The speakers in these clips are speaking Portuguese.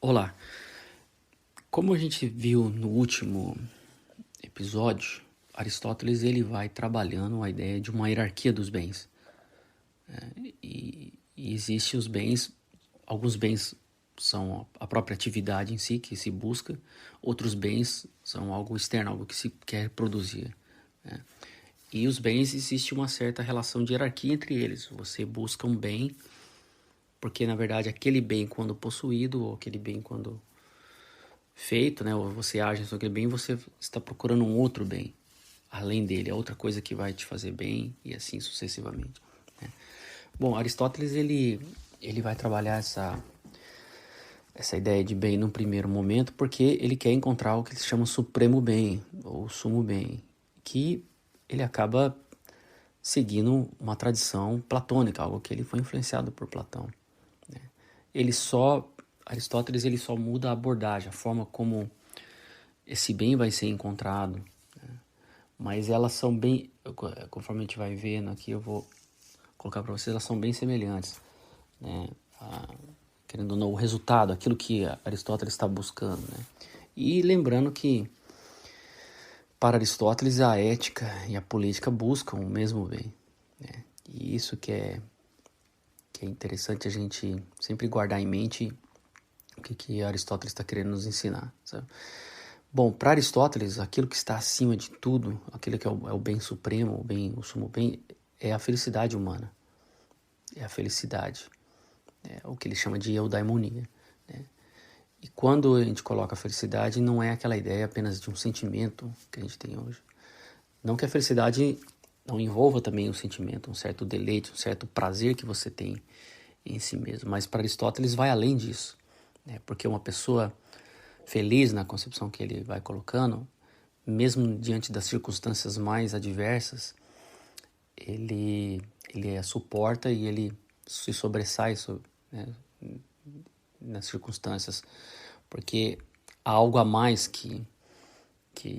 Olá, como a gente viu no último episódio, Aristóteles ele vai trabalhando a ideia de uma hierarquia dos bens. E existe os bens, alguns bens são a própria atividade em si que se busca, outros bens são algo externo, algo que se quer produzir. E os bens, existe uma certa relação de hierarquia entre eles. Você busca um bem, porque na verdade aquele bem quando possuído, ou aquele bem quando feito, né, ou você age sobre aquele bem, você está procurando um outro bem, além dele, é outra coisa que vai te fazer bem, e assim sucessivamente. Né? Bom, Aristóteles, ele vai trabalhar essa ideia de bem num primeiro momento, porque ele quer encontrar o que ele chama supremo bem, ou sumo bem, que ele acaba seguindo uma tradição platônica, algo que ele foi influenciado por Platão. Né? Aristóteles ele só muda a abordagem, a forma como esse bem vai ser encontrado, né? Mas elas são bem, conforme a gente vai vendo aqui, eu vou colocar para vocês, elas são bem semelhantes, né? Querendo ou não, o resultado, aquilo que Aristóteles está buscando, né? E lembrando que para Aristóteles a ética e a política buscam o mesmo bem, né? E isso que é interessante a gente sempre guardar em mente o que Aristóteles está querendo nos ensinar, sabe? Bom, para Aristóteles, aquilo que está acima de tudo, aquilo que é o bem supremo, o sumo bem, é a felicidade humana. É a felicidade. É o que ele chama de eudaimonia. Né? E quando a gente coloca a felicidade, não é aquela ideia apenas de um sentimento que a gente tem hoje. Não que a felicidade não envolva também um sentimento, um certo deleite, um certo prazer que você tem em si mesmo. Mas para Aristóteles vai além disso. Né? Porque uma pessoa feliz na concepção que ele vai colocando, mesmo diante das circunstâncias mais adversas, ele suporta e ele se sobressai né, nas circunstâncias, porque há algo a mais que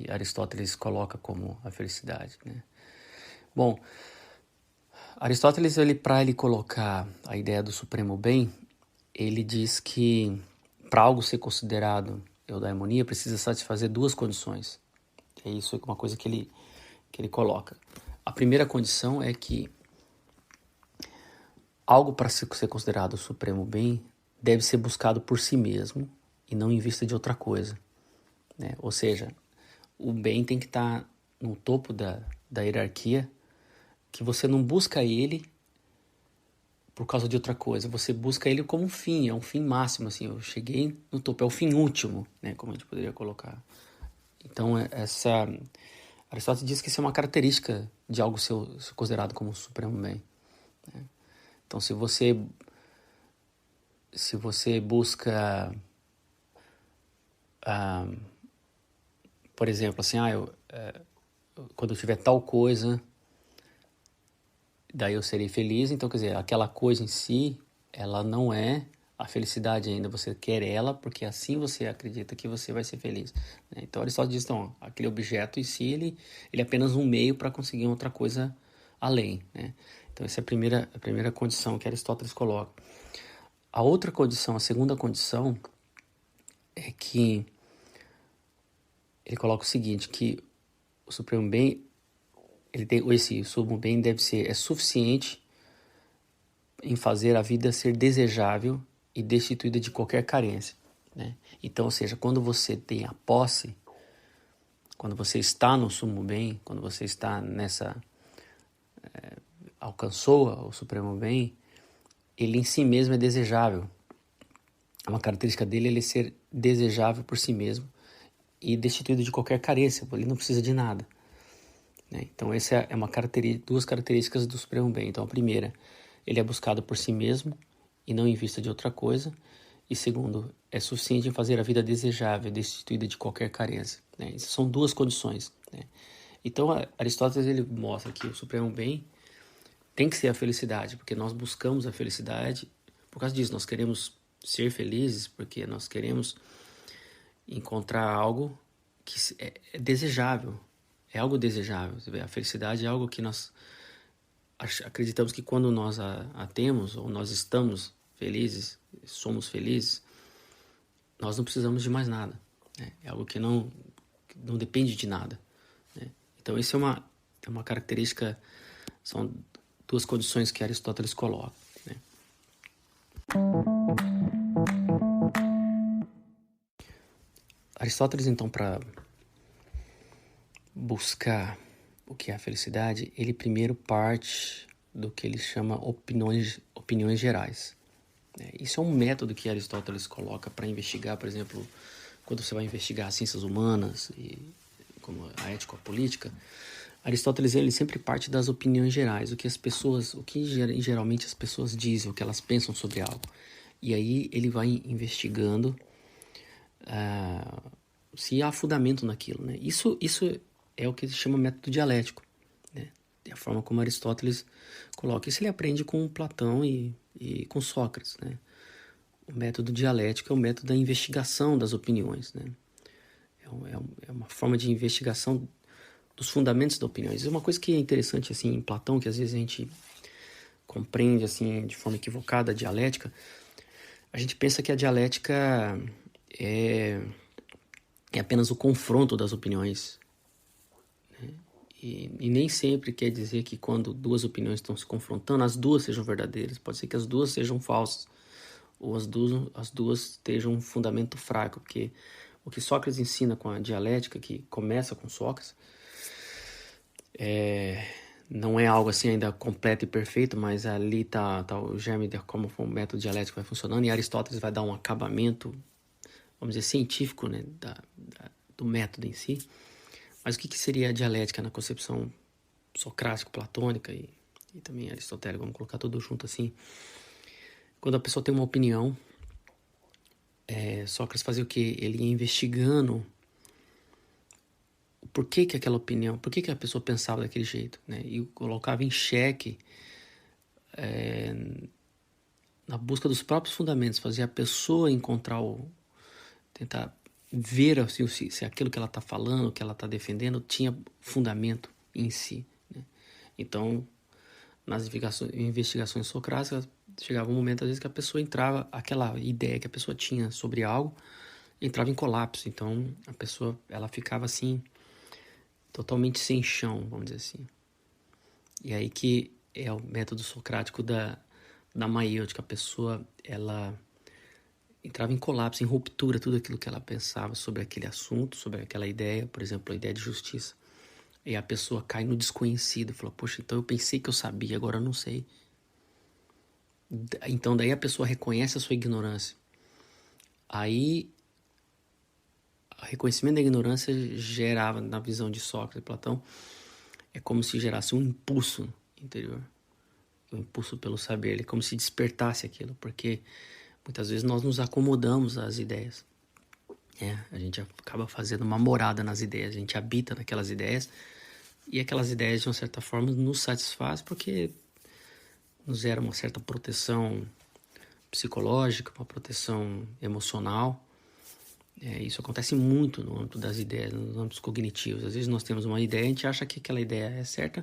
Aristóteles coloca como a felicidade. Né? Bom, Aristóteles, para ele colocar a ideia do supremo bem, ele diz que para algo ser considerado eudaimonia, precisa satisfazer duas condições. É isso, é uma coisa que ele coloca. A primeira condição é que algo para ser considerado o supremo bem deve ser buscado por si mesmo e não em vista de outra coisa. Né? Ou seja, o bem tem que estar no topo da hierarquia, que você não busca ele por causa de outra coisa, você busca ele como um fim, é um fim máximo, assim, eu cheguei no topo, é o fim último, né, como a gente poderia colocar. Então, Aristóteles diz que isso é uma característica de algo ser considerado como supremo bem. Né? Então, se você busca, por exemplo, assim, quando eu tiver tal coisa, daí eu serei feliz. Então, quer dizer, aquela coisa em si, ela não é a felicidade ainda. Você quer ela porque assim você acredita que você vai ser feliz. Né? Então, Aristóteles diz, então, aquele objeto em si, ele é apenas um meio para conseguir outra coisa além. Né? Então, essa é a primeira condição que Aristóteles coloca. A outra condição, a segunda condição, é que ele coloca o seguinte, que o supremo bem, esse supremo bem é suficiente em fazer a vida ser desejável e destituída de qualquer carência. Né? Então, ou seja, quando você tem a posse, quando você está no sumo bem, quando você está alcançou o supremo bem, ele em si mesmo é desejável. Uma característica dele é ele ser desejável por si mesmo e destituído de qualquer carência, ele não precisa de nada. Né? Então, essa é duas características do supremo bem. Então, a primeira, ele é buscado por si mesmo e não em vista de outra coisa. E segundo, é suficiente em fazer a vida desejável, destituída de qualquer carência. Né? Essas são duas condições. Né? Então, Aristóteles ele mostra que o supremo bem tem que ser a felicidade, porque nós buscamos a felicidade por causa disso. Nós queremos ser felizes porque nós queremos encontrar algo que é desejável. É algo desejável. A felicidade é algo que nós acreditamos que quando nós a temos, ou nós estamos felizes, somos felizes, nós não precisamos de mais nada, né? É algo que não depende de nada, né? Então, isso é uma característica, são duas condições que Aristóteles coloca, né? Aristóteles, então, para buscar o que é a felicidade, ele primeiro parte do que ele chama opiniões gerais. Isso é um método que Aristóteles coloca para investigar, por exemplo, quando você vai investigar as ciências humanas, e como a ética ou a política, Aristóteles ele sempre parte das opiniões gerais, o que geralmente as pessoas dizem, o que elas pensam sobre algo. E aí ele vai investigando se há fundamento naquilo, né? Isso é o que se chama método dialético, né? É a forma como Aristóteles coloca. Isso ele aprende com Platão e com Sócrates, né? O método dialético é o método da investigação das opiniões, né? É uma forma de investigação dos fundamentos da opinião. Isso é uma coisa que é interessante assim em Platão, que às vezes a gente compreende assim de forma equivocada a dialética. A gente pensa que a dialética é apenas o confronto das opiniões, né? E nem sempre quer dizer que quando duas opiniões estão se confrontando, as duas sejam verdadeiras. Pode ser que as duas sejam falsas, ou as duas estejam um fundamento fraco, porque o que Sócrates ensina com a dialética, que começa com Sócrates, não é algo assim ainda completo e perfeito, mas ali tá o germe de como o método dialético vai funcionando, e Aristóteles vai dar um acabamento, vamos dizer, científico, né, do método em si. Mas o que seria a dialética na concepção socrático-platônica e também aristotélica, vamos colocar tudo junto assim? Quando a pessoa tem uma opinião, Sócrates fazia o quê? Ele ia investigando por que aquela opinião, por que a pessoa pensava daquele jeito, né? E colocava em xeque, na busca dos próprios fundamentos, fazia a pessoa encontrar tentar ver assim, se aquilo que ela está falando, que ela está defendendo, tinha fundamento em si, né? Então, nas investigações socráticas, chegava um momento, às vezes, que a pessoa entrava, aquela ideia que a pessoa tinha sobre algo, entrava em colapso. Então, a pessoa, ela ficava assim, totalmente sem chão, vamos dizer assim. E aí que é o método socrático da maiêutica. A pessoa, ela entrava em colapso, em ruptura, tudo aquilo que ela pensava sobre aquele assunto, sobre aquela ideia, por exemplo, a ideia de justiça. E a pessoa cai no desconhecido, fala, poxa, então eu pensei que eu sabia, agora eu não sei. Então daí a pessoa reconhece a sua ignorância. Aí, o reconhecimento da ignorância gerava, na visão de Sócrates e Platão, é como se gerasse um impulso interior, um impulso pelo saber, é como se despertasse aquilo, porque muitas vezes nós nos acomodamos às ideias. A gente acaba fazendo uma morada nas ideias, a gente habita naquelas ideias, e aquelas ideias, de uma certa forma, nos satisfazem porque nos gera uma certa proteção psicológica, uma proteção emocional. Isso acontece muito no âmbito das ideias, nos âmbitos cognitivos. Às vezes nós temos uma ideia, a gente acha que aquela ideia é certa,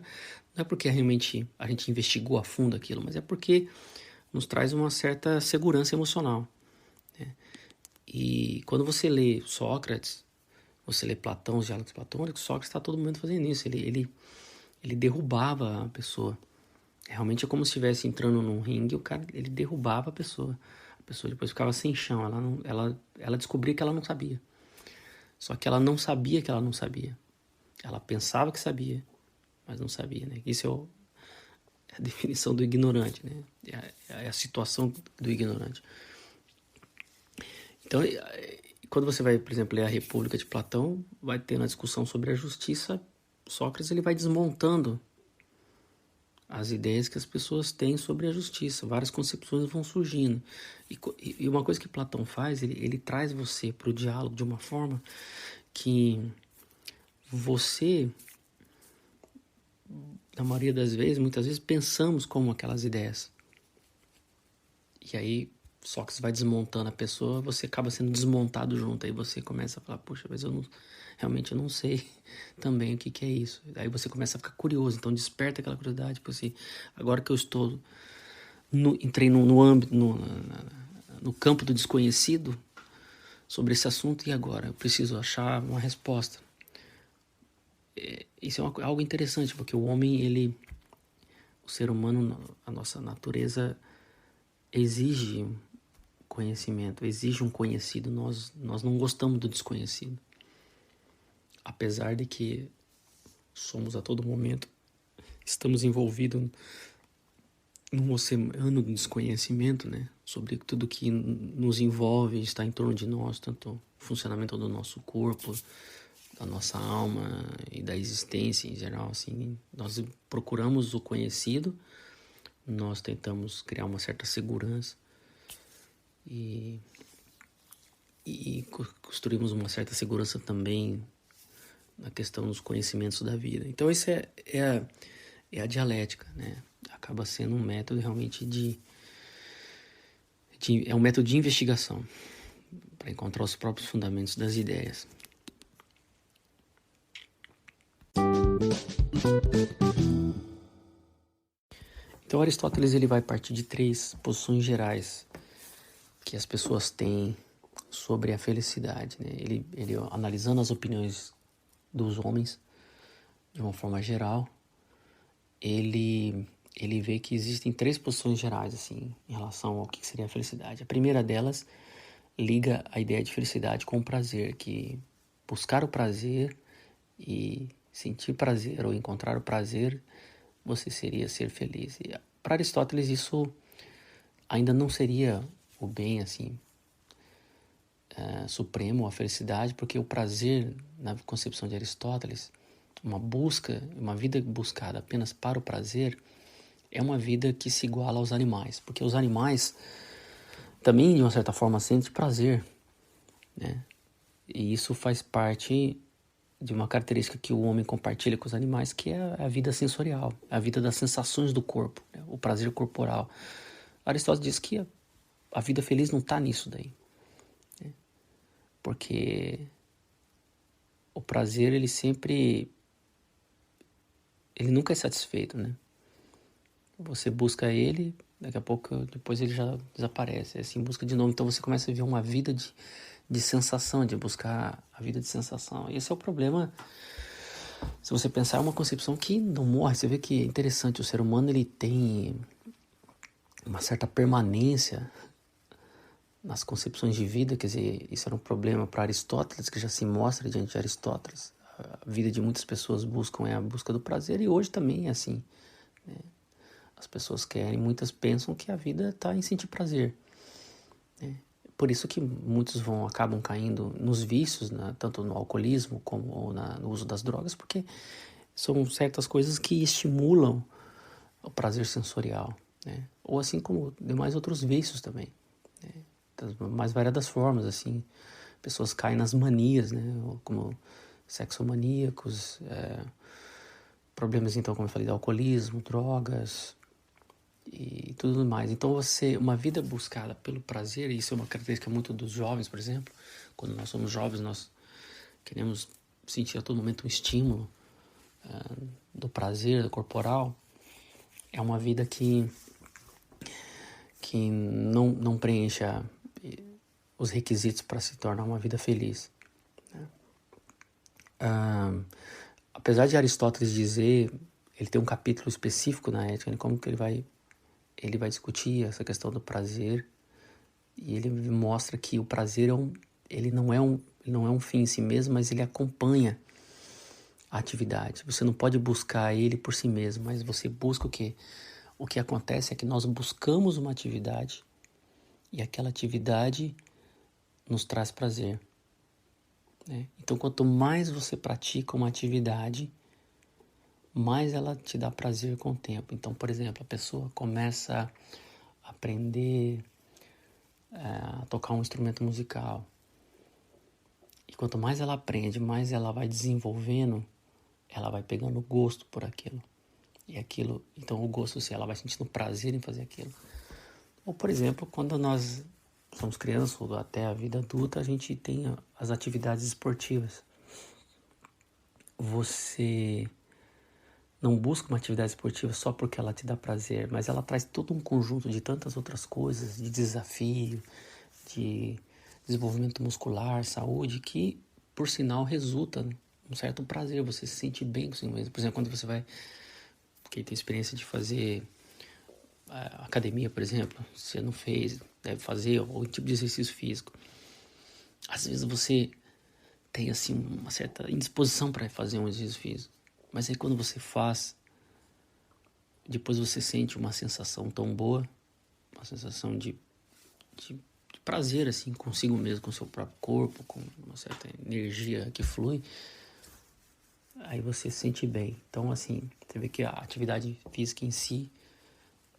não é porque realmente a gente investigou a fundo aquilo, mas é porque nos traz uma certa segurança emocional, né? E quando você lê Sócrates, você lê Platão, os diálogos platônicos, Sócrates está todo momento fazendo isso. Ele derrubava a pessoa. Realmente é como se estivesse entrando num ringue, o cara, ele derrubava a pessoa. A pessoa depois ficava sem chão. Ela descobria que ela não sabia. Só que ela não sabia que ela não sabia. Ela pensava que sabia, mas não sabia, né? Isso é a definição do ignorante, né? É a situação do ignorante. Então, quando você vai, por exemplo, ler a República de Platão, vai ter uma discussão sobre a justiça. Sócrates ele vai desmontando as ideias que as pessoas têm sobre a justiça. Várias concepções vão surgindo. E uma coisa que Platão faz, ele traz você para o diálogo de uma forma que você, na maioria das vezes, muitas vezes, pensamos como aquelas ideias. E aí, Sócrates vai desmontando a pessoa, você acaba sendo desmontado junto. Aí você começa a falar, poxa, mas realmente eu não sei também o que é isso. Aí você começa a ficar curioso, então desperta aquela curiosidade, tipo assim, agora que eu entrei no âmbito, no campo do desconhecido, sobre esse assunto e agora? Eu preciso achar uma resposta. Isso é algo interessante, porque o homem, o ser humano, a nossa natureza exige conhecimento, exige um conhecido. Nós não gostamos do desconhecido. Apesar de que somos a todo momento, estamos envolvidos num oceano de desconhecimento, né? Sobre tudo que nos envolve, está em torno de nós, tanto o funcionamento do nosso corpo, da nossa alma e da existência em geral, assim. Nós procuramos o conhecido, nós tentamos criar uma certa segurança e construímos uma certa segurança também na questão dos conhecimentos da vida. Então isso é a dialética, né? Acaba sendo um método realmente é um método de investigação para encontrar os próprios fundamentos das ideias. Então Aristóteles ele vai partir de 3 posições gerais que as pessoas têm sobre a felicidade, né? Ele analisando as opiniões dos homens de uma forma geral, ele vê que existem 3 posições gerais assim em relação ao que seria a felicidade. A primeira delas liga a ideia de felicidade com o prazer, que buscar o prazer e sentir prazer ou encontrar o prazer, você seria ser feliz. E para Aristóteles isso ainda não seria o bem assim supremo, a felicidade, porque o prazer, na concepção de Aristóteles, uma vida buscada apenas para o prazer, é uma vida que se iguala aos animais, porque os animais também, de uma certa forma, sentem prazer, né? E isso faz parte de uma característica que o homem compartilha com os animais, que é a vida sensorial, a vida das sensações do corpo, né? O prazer corporal. Aristóteles diz que a vida feliz não está nisso daí, né? Porque o prazer, ele nunca é satisfeito, né? Você busca ele, daqui a pouco, depois ele já desaparece. É assim, busca de novo. Então você começa a viver uma vida de sensação, de buscar a vida de sensação. E esse é o problema. Se você pensar, é uma concepção que não morre. Você vê que é interessante, o ser humano ele tem uma certa permanência nas concepções de vida. Quer dizer, isso era um problema para Aristóteles, que já se mostra diante de Aristóteles. A vida de muitas pessoas é a busca do prazer, e hoje também é assim, né? As pessoas querem, muitas pensam que a vida está em sentir prazer, né? Por isso que muitos acabam caindo nos vícios, né? Tanto no alcoolismo como no uso das drogas, porque são certas coisas que estimulam o prazer sensorial, né? Ou assim como demais outros vícios também, né? Das mais variadas formas, assim. Pessoas caem nas manias, né? Como sexomaníacos, problemas, então, como eu falei, de alcoolismo, drogas e tudo mais. Então uma vida buscada pelo prazer, e isso é uma característica muito dos jovens, por exemplo. Quando nós somos jovens, nós queremos sentir a todo momento um estímulo do prazer corporal. É uma vida que não preenche os requisitos para se tornar uma vida feliz, né? Apesar de Aristóteles dizer, ele tem um capítulo específico na ética, né, como que ele vai discutir essa questão do prazer, e ele mostra que o prazer ele não é um fim em si mesmo, mas ele acompanha a atividade. Você não pode buscar ele por si mesmo, mas você busca o quê? O que acontece é que nós buscamos uma atividade e aquela atividade nos traz prazer, né? Então, quanto mais você pratica uma atividade, mais ela te dá prazer com o tempo. Então, por exemplo, a pessoa começa a aprender a tocar um instrumento musical. E quanto mais ela aprende, mais ela vai desenvolvendo, ela vai pegando gosto por aquilo. E aquilo, então o gosto, se ela vai sentindo prazer em fazer aquilo. Ou, por exemplo, quando nós somos crianças ou até a vida adulta, a gente tem as atividades esportivas. Você não busca uma atividade esportiva só porque ela te dá prazer, mas ela traz todo um conjunto de tantas outras coisas, de desafio, de desenvolvimento muscular, saúde, que, por sinal, resulta um certo prazer, você se sente bem com você mesmo. Por exemplo, quando você vai, quem tem experiência de fazer academia, por exemplo, você não fez, deve fazer algum tipo de exercício físico. Às vezes você tem assim uma certa indisposição para fazer um exercício físico, mas aí quando você faz, depois você sente uma sensação tão boa, uma sensação de prazer assim consigo mesmo, com o seu próprio corpo, com uma certa energia que flui, aí você se sente bem. Então assim, você vê que a atividade física em si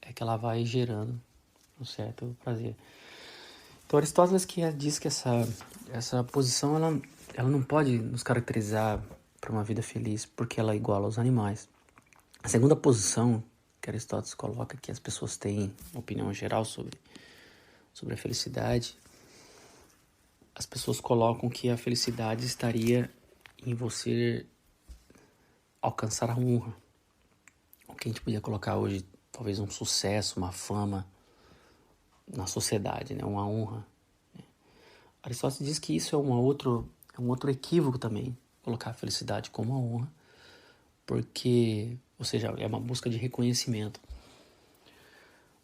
é que ela vai gerando um certo prazer. Então Aristóteles diz que essa posição ela não pode nos caracterizar para uma vida feliz, porque ela é igual aos animais. A segunda posição que Aristóteles coloca, que as pessoas têm uma opinião geral sobre a felicidade, as pessoas colocam que a felicidade estaria em você alcançar a honra. O que a gente podia colocar hoje, talvez um sucesso, uma fama na sociedade, né? Uma honra. Aristóteles diz que isso é um outro equívoco também, colocar a felicidade como uma honra, porque, ou seja, é uma busca de reconhecimento.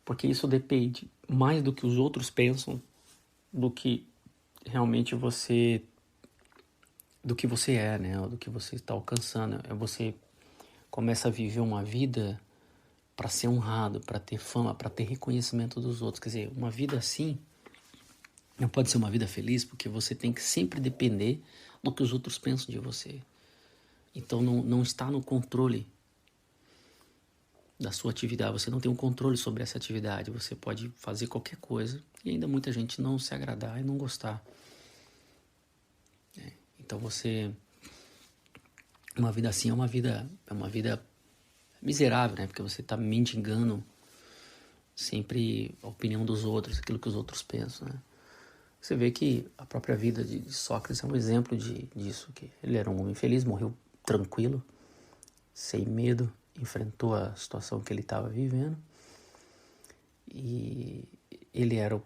Porque isso depende mais do que os outros pensam, do que realmente do que você é, né? Ou do que você está alcançando. Você começa a viver uma vida para ser honrado, para ter fama, para ter reconhecimento dos outros. Quer dizer, uma vida assim não pode ser uma vida feliz, porque você tem que sempre depender do que os outros pensam de você. Então não está no controle da sua atividade, você não tem um controle sobre essa atividade, você pode fazer qualquer coisa e ainda muita gente não se agradar e não gostar. Então uma vida assim é uma vida miserável, né? Porque você está mendigando sempre a opinião dos outros, aquilo que os outros pensam, né? Você vê que a própria vida de Sócrates é um exemplo disso, que ele era um homem feliz, morreu tranquilo, sem medo, enfrentou a situação que ele estava vivendo, e ele era o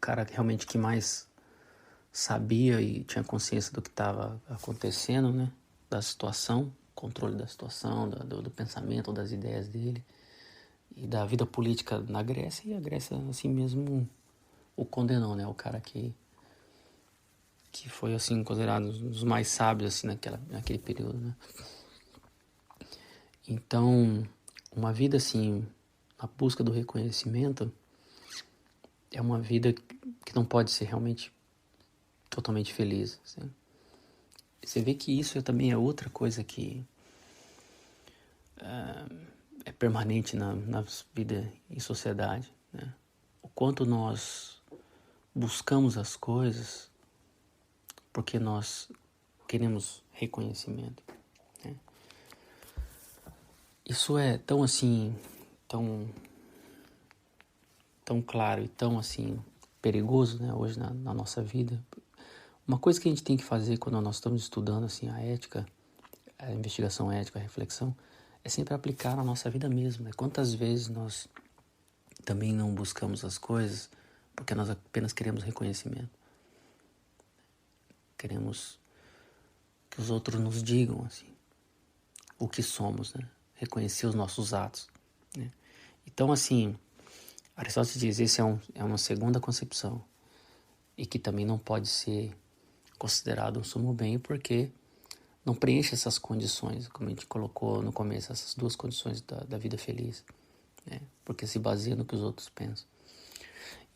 cara realmente que mais sabia e tinha consciência do que estava acontecendo, né? Da situação, controle da situação, do pensamento, das ideias dele, e da vida política na Grécia, e a Grécia assim mesmo o condenou, né? O cara que foi assim considerado um dos mais sábios assim naquele período, né? Então, uma vida assim, na busca do reconhecimento, é uma vida que não pode ser realmente totalmente feliz, assim. Você vê que isso também é outra coisa que é permanente na vida em sociedade, né? O quanto nós buscamos as coisas porque nós queremos reconhecimento, né? Isso é tão assim, tão claro e tão assim perigoso, né, hoje na nossa vida. Uma coisa que a gente tem que fazer quando nós estamos estudando assim a ética, a investigação ética, a reflexão, é sempre aplicar na nossa vida mesmo, né? Quantas vezes nós também não buscamos as coisas porque nós apenas queremos reconhecimento. Queremos que os outros nos digam assim o que somos, né? Reconhecer os nossos atos, né? Então assim, Aristóteles diz, esse é uma segunda concepção e que também não pode ser considerado um sumo bem porque não preenche essas condições, como a gente colocou no começo, essas duas condições da vida feliz, né? Porque se baseia no que os outros pensam.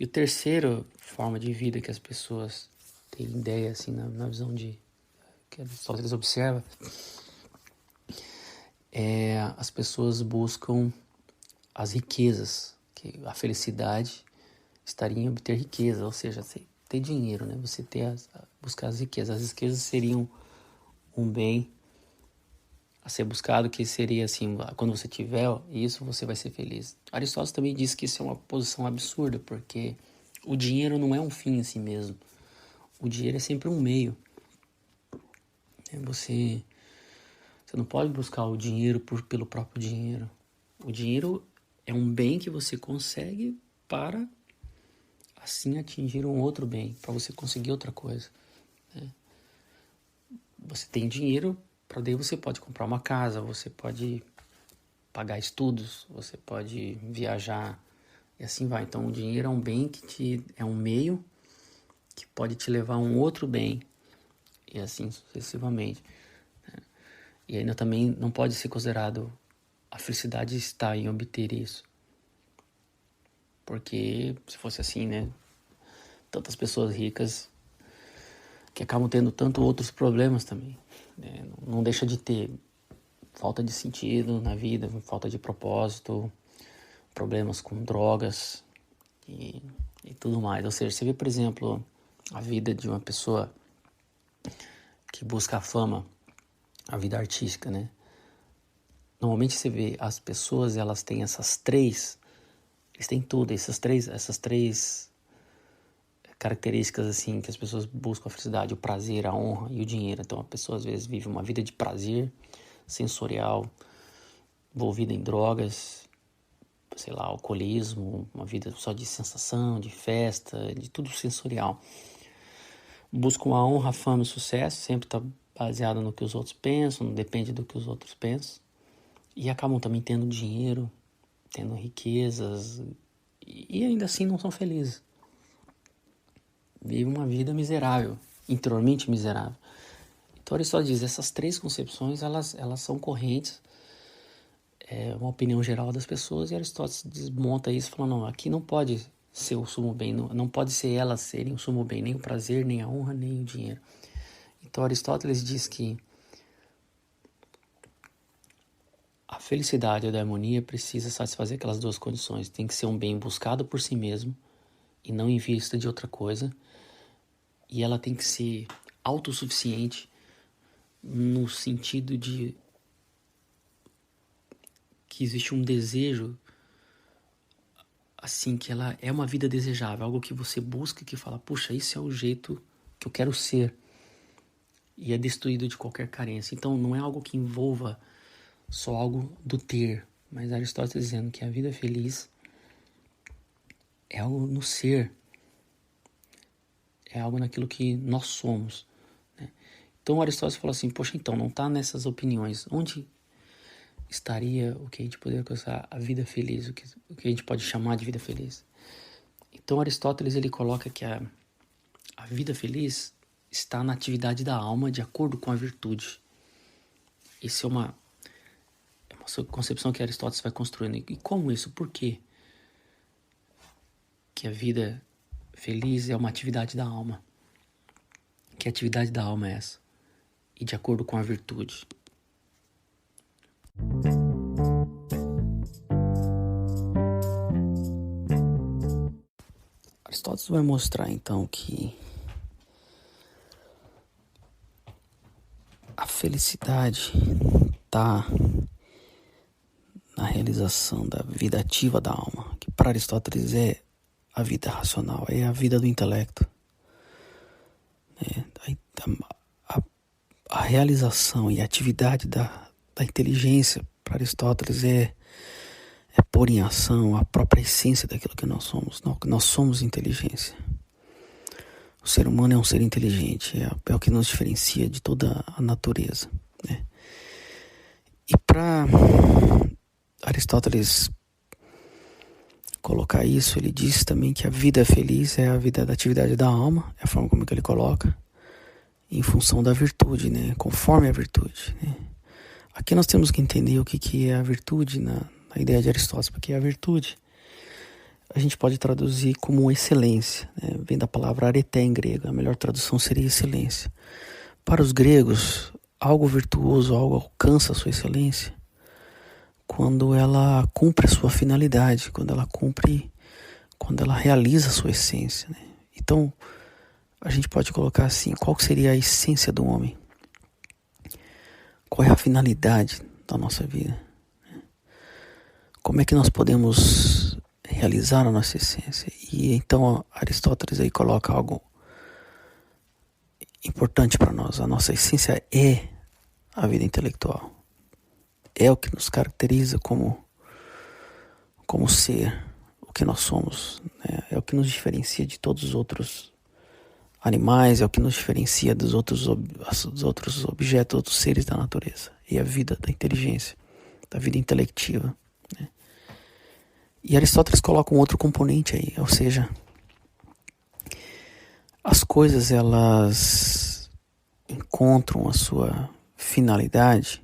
E a terceira forma de vida que as pessoas têm ideia, assim, na visão que Aristóteles observa, é as pessoas buscam as riquezas, que a felicidade estaria em obter riqueza, ou seja, você ter dinheiro, né? Você buscar as riquezas. As riquezas seriam um bem a ser buscado, que seria assim, quando você tiver isso, você vai ser feliz. Aristóteles também diz que isso é uma posição absurda, porque o dinheiro não é um fim em si mesmo. O dinheiro é sempre um meio. Você não pode buscar o dinheiro pelo próprio dinheiro. O dinheiro é um bem que você consegue para assim atingir um outro bem, para você conseguir outra coisa. Né? Você tem dinheiro, para daí você pode comprar uma casa, você pode pagar estudos, você pode viajar e assim vai. Então o dinheiro é um bem é um meio que pode te levar a um outro bem e assim sucessivamente. Né? E ainda também não pode ser considerado a felicidade está em obter isso. Porque se fosse assim, né? Tantas pessoas ricas que acabam tendo tanto outros problemas também. Né? Não deixa de ter falta de sentido na vida, falta de propósito, problemas com drogas e tudo mais. Ou seja, você vê, por exemplo, a vida de uma pessoa que busca a fama, a vida artística, né? Normalmente você vê as pessoas, elas têm eles têm tudo, essas três características assim que as pessoas buscam a felicidade, o prazer, a honra e o dinheiro. Então a pessoa às vezes vive uma vida de prazer sensorial, envolvida em drogas, sei lá, alcoolismo, uma vida só de sensação, de festa, de tudo sensorial. Buscam a honra, a fama e o sucesso, sempre está baseado no que os outros pensam, não depende do que os outros pensam. E acabam também tendo dinheiro, tendo riquezas, e ainda assim não são felizes. Vivem uma vida miserável, interiormente miserável. Então Aristóteles diz, essas três concepções, elas são correntes, é uma opinião geral das pessoas, e Aristóteles desmonta isso, falando, não, aqui não pode ser o sumo bem, não pode ser elas serem o sumo bem, nem o prazer, nem a honra, nem o dinheiro. Então Aristóteles diz que a felicidade ou a harmonia precisa satisfazer aquelas duas condições. Tem que ser um bem buscado por si mesmo e não em vista de outra coisa. E ela tem que ser autossuficiente no sentido de que existe um desejo, assim, que ela é uma vida desejável, algo que você busca e que fala, puxa, isso é o jeito que eu quero ser. E é destruído de qualquer carência. Então não é algo que envolva só algo do ter, mas Aristóteles dizendo que a vida feliz é algo no ser, é algo naquilo que nós somos. Né? Então Aristóteles falou assim, poxa, então não está nessas opiniões, onde estaria o que a gente poderia alcançar a vida feliz, o que a gente pode chamar de vida feliz? Então Aristóteles ele coloca que a vida feliz está na atividade da alma de acordo com a virtude. Isso é uma concepção que Aristóteles vai construindo. E como isso? Por quê? Que a vida feliz é uma atividade da alma. Que atividade da alma é essa? E de acordo com a virtude. Aristóteles vai mostrar então que a felicidade está na realização da vida ativa da alma, que para Aristóteles é a vida racional, é a vida do intelecto. A realização e a atividade da inteligência para Aristóteles é pôr em ação a própria essência daquilo que nós somos. Nós somos inteligência. O ser humano é um ser inteligente, é o que nos diferencia de toda a natureza. Né? E para Aristóteles colocar isso, ele diz também que a vida feliz é a vida da atividade da alma, é a forma como que ele coloca, em função da virtude, né? Conforme a virtude. Né? Aqui nós temos que entender o que é a virtude na ideia de Aristóteles, porque a virtude a gente pode traduzir como excelência, né? Vem da palavra areté em grego, a melhor tradução seria excelência. Para os gregos, algo virtuoso, algo alcança a sua excelência quando ela cumpre a sua finalidade, quando ela realiza a sua essência. Né? Então, a gente pode colocar assim, qual seria a essência do homem? Qual é a finalidade da nossa vida? Como é que nós podemos realizar a nossa essência? E então Aristóteles aí coloca algo importante para nós. A nossa essência é a vida intelectual. É o que nos caracteriza como ser, o que nós somos, né? É o que nos diferencia de todos os outros animais, é o que nos diferencia dos outros objetos, outros seres da natureza. E a vida da inteligência, da vida intelectiva, né? E Aristóteles coloca um outro componente aí, ou seja, as coisas elas encontram a sua finalidade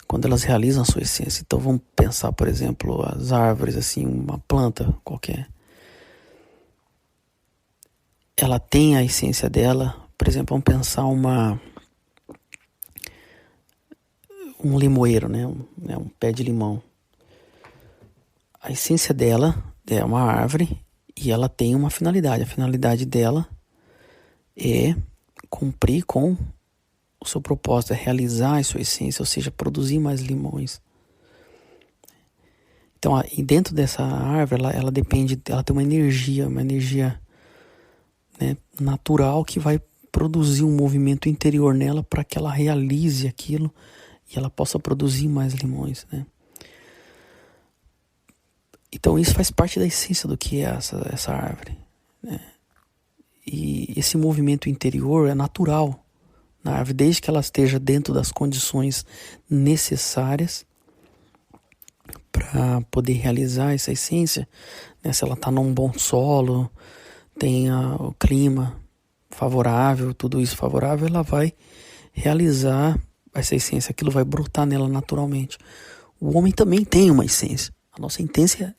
quando elas realizam a sua essência. Então vamos pensar, por exemplo, as árvores, assim, uma planta qualquer. Ela tem a essência dela, por exemplo, vamos pensar um limoeiro, né? Um pé de limão. A essência dela é uma árvore e ela tem uma finalidade. A finalidade dela é cumprir com o seu propósito, é realizar a sua essência, ou seja, produzir mais limões. Então, e dentro dessa árvore, ela depende, ela tem uma energia, né, natural que vai produzir um movimento interior nela para que ela realize aquilo e ela possa produzir mais limões, né? Então isso faz parte da essência do que é essa árvore, né? E esse movimento interior é natural na árvore, desde que ela esteja dentro das condições necessárias para poder realizar essa essência, né? Se ela está num bom solo, tem o clima favorável, tudo isso favorável, ela vai realizar essa essência, aquilo vai brotar nela naturalmente. O homem também tem uma essência. A nossa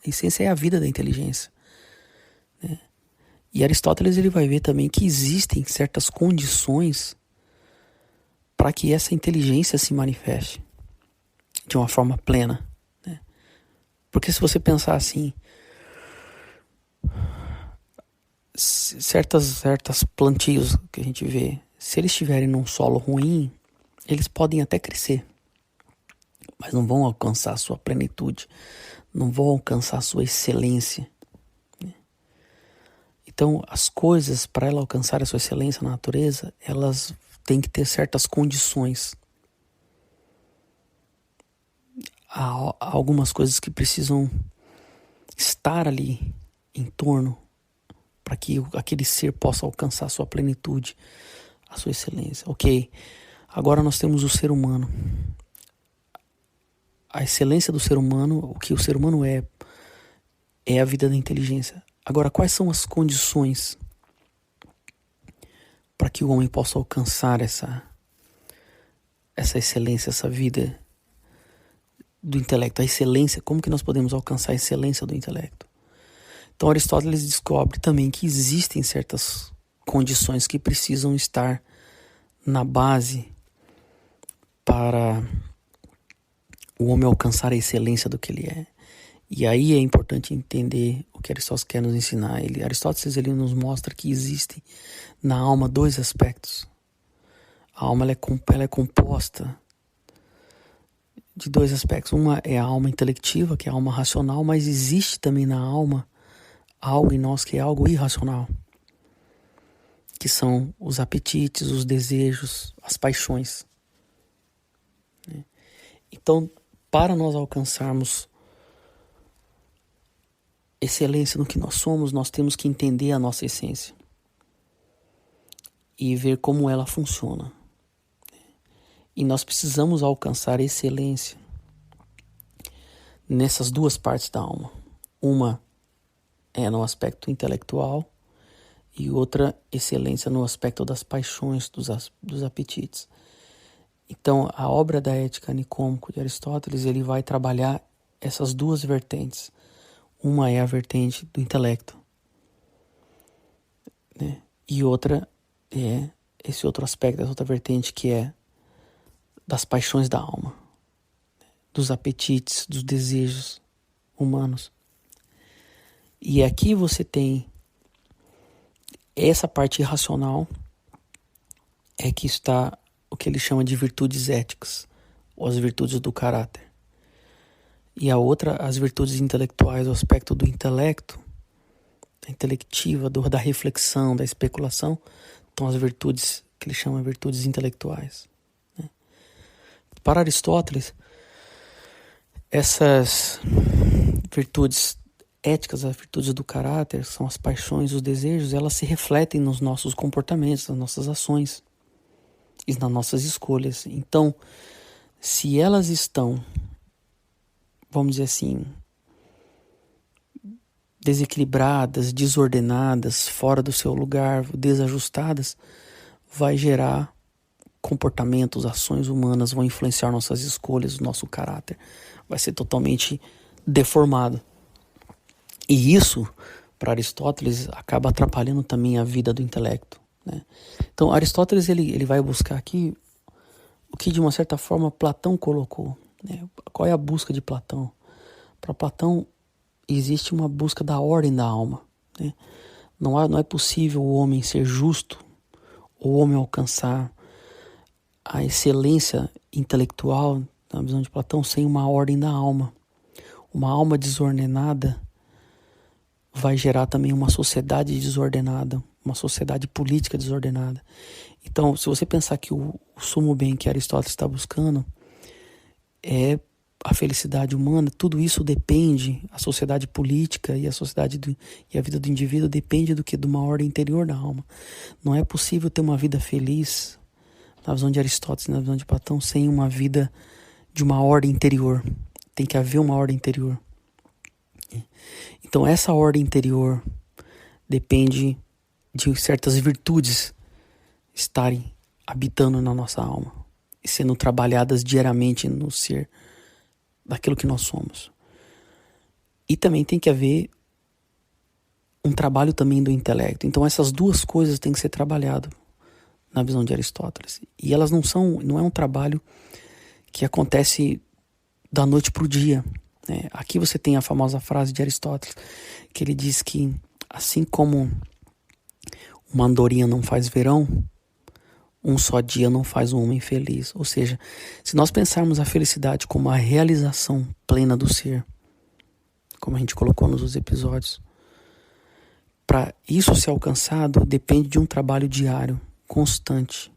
essência é a vida da inteligência, né? E Aristóteles ele vai ver também que existem certas condições para que essa inteligência se manifeste de uma forma plena, né? Porque se você pensar assim, certas plantios que a gente vê, se eles estiverem num solo ruim, eles podem até crescer, mas não vão alcançar a sua plenitude, não vão alcançar a sua excelência, né? Então, as coisas, para ela alcançar a sua excelência na natureza, elas têm que ter certas condições. Há algumas coisas que precisam estar ali em torno para que aquele ser possa alcançar a sua plenitude, a sua excelência. Ok, agora nós temos o ser humano. A excelência do ser humano, o que o ser humano é a vida da inteligência. Agora, quais são as condições para que o homem possa alcançar essa excelência, essa vida do intelecto, a excelência? Como que nós podemos alcançar a excelência do intelecto? Então Aristóteles descobre também que existem certas condições que precisam estar na base para o homem alcançar a excelência do que ele é. E aí é importante entender o que Aristóteles quer nos ensinar. Aristóteles ele nos mostra que existe na alma dois aspectos. A alma ela é composta de dois aspectos. Uma é a alma intelectiva, que é a alma racional, mas existe também na alma algo em nós que é algo irracional, que são os apetites, os desejos, as paixões. Então, para nós alcançarmos excelência no que nós somos, nós temos que entender a nossa essência e ver como ela funciona. E nós precisamos alcançar excelência nessas duas partes da alma. Uma é no aspecto intelectual e outra excelência no aspecto das paixões, dos apetites. Então, a obra da Ética Nicômaco de Aristóteles, ele vai trabalhar essas duas vertentes. Uma é a vertente do intelecto, né? E outra é esse outro aspecto, essa outra vertente que é das paixões da alma, dos apetites, dos desejos humanos. E aqui você tem essa parte irracional, é que está o que ele chama de virtudes éticas, ou as virtudes do caráter. E a outra, as virtudes intelectuais, o aspecto do intelecto, da intelectiva, da reflexão, da especulação, então as virtudes que ele chama de virtudes intelectuais, né? Para Aristóteles, essas virtudes éticas, as virtudes do caráter, são as paixões, os desejos, elas se refletem nos nossos comportamentos, nas nossas ações e nas nossas escolhas. Então, se elas estão, vamos dizer assim, desequilibradas, desordenadas, fora do seu lugar, desajustadas, vai gerar comportamentos, ações humanas, vão influenciar nossas escolhas, o nosso caráter. Vai ser totalmente deformado. E isso, para Aristóteles, acaba atrapalhando também a vida do intelecto, né? Então, Aristóteles ele vai buscar aqui o que, de uma certa forma, Platão colocou, né? Qual é a busca de Platão? Para Platão, existe uma busca da ordem da alma, né? Não é possível o homem ser justo, o homem alcançar a excelência intelectual, na visão de Platão, sem uma ordem da alma. Uma alma desordenada vai gerar também uma sociedade desordenada, uma sociedade política desordenada. Então, se você pensar que o sumo bem que Aristóteles está buscando é a felicidade humana, tudo isso depende, a sociedade política e a vida do indivíduo depende do que? De uma ordem interior da alma. Não é possível ter uma vida feliz, na visão de Aristóteles, na visão de Platão, sem uma vida de uma ordem interior. Tem que haver uma ordem interior. Então essa ordem interior depende de certas virtudes estarem habitando na nossa alma e sendo trabalhadas diariamente no ser daquilo que nós somos. E também tem que haver um trabalho também do intelecto. Então essas duas coisas têm que ser trabalhadas na visão de Aristóteles. E elas não é um trabalho que acontece da noite para o dia, né? Aqui você tem a famosa frase de Aristóteles, que ele diz que assim como uma andorinha não faz verão, um só dia não faz um homem feliz. Ou seja, se nós pensarmos a felicidade como a realização plena do ser, como a gente colocou nos outros episódios, para isso ser alcançado depende de um trabalho diário, constante,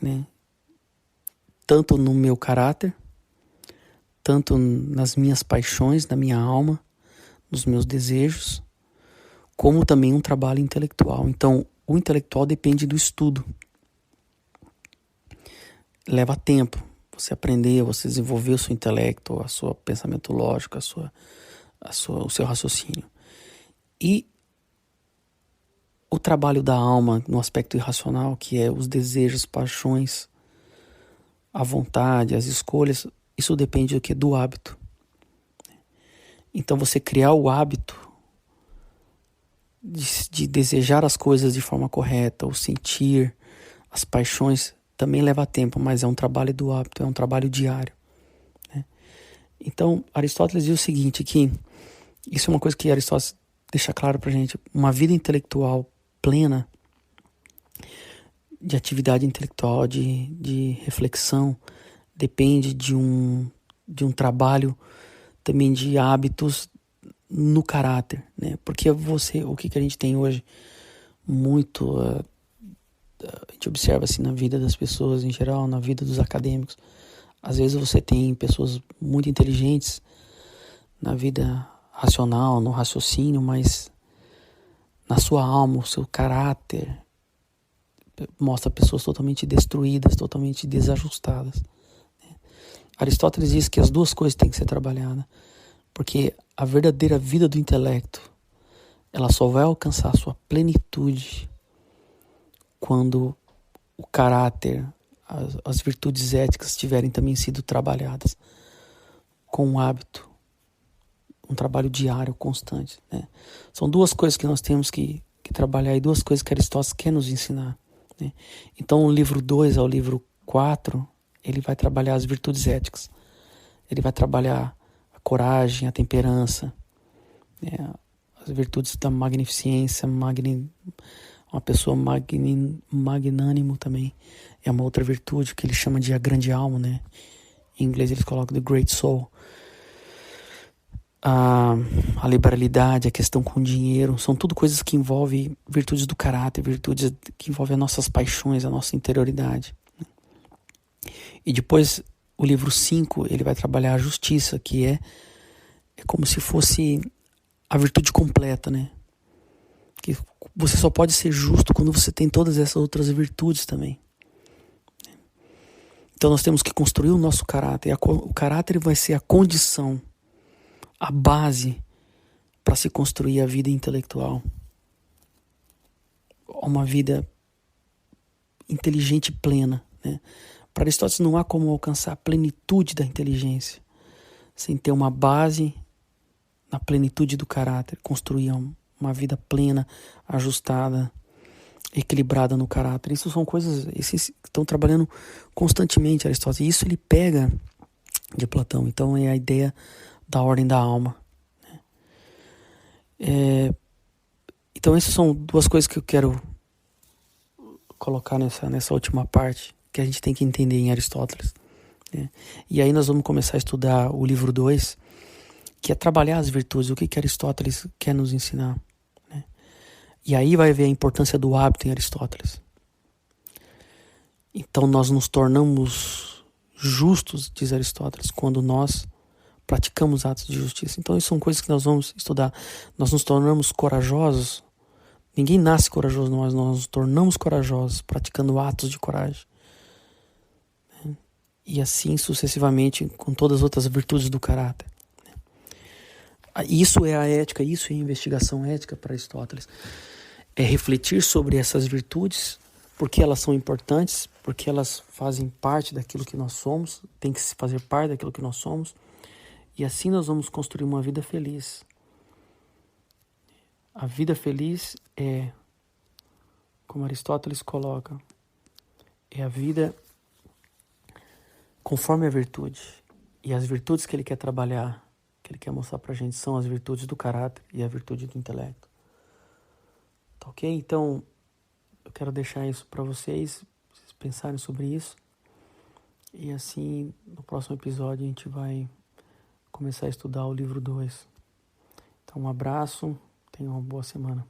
né? Tanto no meu caráter, tanto nas minhas paixões, na minha alma, nos meus desejos, como também um trabalho intelectual. Então, o intelectual depende do estudo. Leva tempo você aprender, você desenvolver o seu intelecto, o seu pensamento lógico, o seu raciocínio. E o trabalho da alma no aspecto irracional, que é os desejos, paixões, a vontade, as escolhas, isso depende do quê? Do hábito. Então você criar o hábito de desejar as coisas de forma correta, ou sentir as paixões, também leva tempo, mas é um trabalho do hábito, é um trabalho diário, né? Então Aristóteles diz o seguinte, que isso é uma coisa que Aristóteles deixa claro pra gente, uma vida intelectual plena, de atividade intelectual, de reflexão, depende de um trabalho também de hábitos no caráter, né? Porque o que a gente tem hoje muito, a gente observa assim na vida das pessoas em geral, na vida dos acadêmicos, às vezes você tem pessoas muito inteligentes na vida racional, no raciocínio, mas na sua alma, o seu caráter mostra pessoas totalmente destruídas, totalmente desajustadas. Aristóteles diz que as duas coisas têm que ser trabalhadas, porque a verdadeira vida do intelecto, ela só vai alcançar a sua plenitude quando o caráter, as virtudes éticas tiverem também sido trabalhadas com um hábito, um trabalho diário, constante, né? São duas coisas que nós temos que trabalhar e duas coisas que Aristóteles quer nos ensinar, né? Então o livro 2 ao livro 4, ele vai trabalhar as virtudes éticas. Ele vai trabalhar a coragem, a temperança, né? As virtudes da magnificência, uma pessoa magnânimo também é uma outra virtude que ele chama de a grande alma, né? Em inglês eles colocam the great soul. A liberalidade, a questão com o dinheiro, são tudo coisas que envolvem virtudes do caráter, virtudes que envolvem as nossas paixões, a nossa interioridade. E depois, o livro 5, ele vai trabalhar a justiça, que é é como se fosse a virtude completa, né? Que você só pode ser justo quando você tem todas essas outras virtudes também. Então nós temos que construir o nosso caráter. O caráter vai ser a condição, a base para se construir a vida intelectual. Uma vida inteligente e plena, né? Para Aristóteles não há como alcançar a plenitude da inteligência sem ter uma base na plenitude do caráter, construir uma vida plena, ajustada, equilibrada no caráter. Isso são coisas que estão trabalhando constantemente Aristóteles. Isso ele pega de Platão. Então é a ideia da ordem da alma. Então essas são duas coisas que eu quero colocar nessa última parte, que a gente tem que entender em Aristóteles. Né? E aí nós vamos começar a estudar o livro 2, que é trabalhar as virtudes, o que Aristóteles quer nos ensinar. Né? E aí vai ver a importância do hábito em Aristóteles. Então nós nos tornamos justos, diz Aristóteles, quando nós praticamos atos de justiça. Então isso são coisas que nós vamos estudar. Nós nos tornamos corajosos. Ninguém nasce corajoso, nós nos tornamos corajosos praticando atos de coragem. E assim sucessivamente com todas as outras virtudes do caráter. Isso é a ética, isso é a investigação ética para Aristóteles. É refletir sobre essas virtudes, porque elas são importantes, porque elas fazem parte daquilo que nós somos, tem que fazer parte daquilo que nós somos, e assim nós vamos construir uma vida feliz. A vida feliz é, como Aristóteles coloca, é a vida conforme a virtude. E as virtudes que ele quer trabalhar, que ele quer mostrar pra gente, são as virtudes do caráter e a virtude do intelecto. Tá ok? Então, eu quero deixar isso para vocês pensarem sobre isso. E assim, no próximo episódio, a gente vai começar a estudar o livro 2. Então, um abraço, tenham uma boa semana.